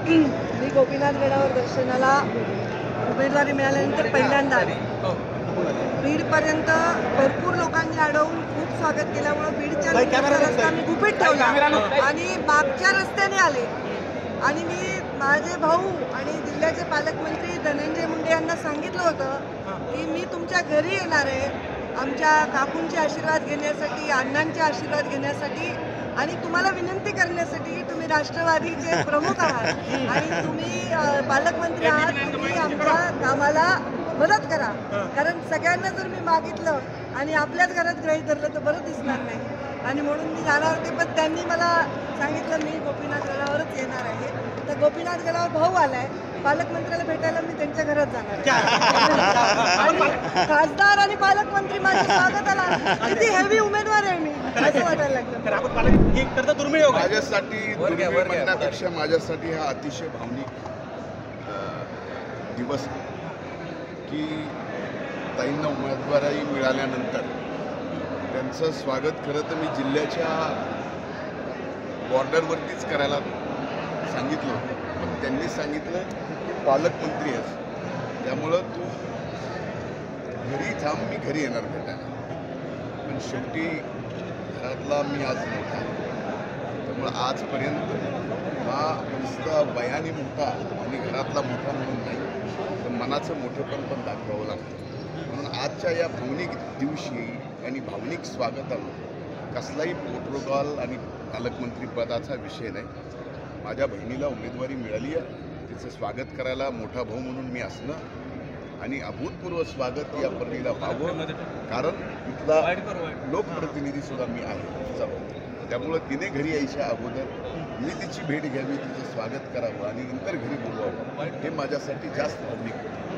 मी गोपीनाथ गडावर दर्शनाला उमेदवारी मिळाल्यानंतर पहिल्यांदा आले. बीडपर्यंत भरपूर लोकांनी अडवून खूप स्वागत केल्यामुळे बीडच्या रस्ता मी गुपित ठेवला आणि मागच्या रस्त्याने आले. आणि मी माझे भाऊ आणि जिल्ह्याचे पालकमंत्री धनंजय मुंडे यांना सांगितलं होतं की मी तुमच्या घरी येणार आहे, आमच्या काकूंचे आशीर्वाद घेण्यासाठी, अण्णांचे आशीर्वाद घेण्यासाठी आणि तुम्हाला विनंती करण्यासाठी की तुम्ही राष्ट्रवादीचे प्रमुख आहात आणि तुम्ही पालकमंत्री आहात, तुम्ही आमच्या कामाला मदत करा. कारण सगळ्यांना जर मी मागितलं आणि आपल्याच घरात गृहीत धरलं तर बरं दिसणार नाही आणि म्हणून मी जाणार होते. पण त्यांनी मला सांगितलं मी गोपीनाथ गडावरच येणार आहे. तर गोपीनाथ गडावर भाऊ आलाय, पालकमंत्र्याला भेटायला मी त्यांच्या घरात जाणार आहे. खासदार आणि पालकमंत्री माझ्या स्वागताला किती हेवी उमेदवार आहे मी असं वाटायला लागलं. माझ्यासाठी म्हणण्यापेक्षा माझ्यासाठी हा अतिशय भावनिक दिवस आहे की ताईंना उमेदवारी मिळाल्यानंतर त्यांचं स्वागत खरं तर मी जिल्ह्याच्या बॉर्डरवरतीच करायला सांगितलं होतं. पण त्यांनी सांगितलं की पालकमंत्री आहेस त्यामुळं तू घरी थांब, मी घरी येणार भेटायला. पण शेवटी घरातला मी आज मोठा त्यामुळं आजपर्यंत हा नुसता बयानी मोठा आणि घरातला मोठा म्हणून नाही तर मनाचं मोठेपण पण दाखवावं लागतं. म्हणून आजच्या या भावनिक दिवशी आणि भावनिक स्वागताला कसलाही प्रोटोकॉल आणि पालकमंत्री पदाचा विषय नाही. माझ्या बहिणीला उमेदवारी मिळाली आहे, तिचं स्वागत करायला मोठा भाऊ म्हणून मी असणं आणि अभूतपूर्व स्वागत या पर्णीला व्हावं, कारण इथला लोकप्रतिनिधीसुद्धा मी आहे तिचा भाऊ. त्यामुळं तिने घरी यायच्या अगोदर मी तिची भेट घ्यावी, तिचं स्वागत करावं आणि नंतर घरी बोलवावं हे माझ्यासाठी जास्त भावनिक होतं.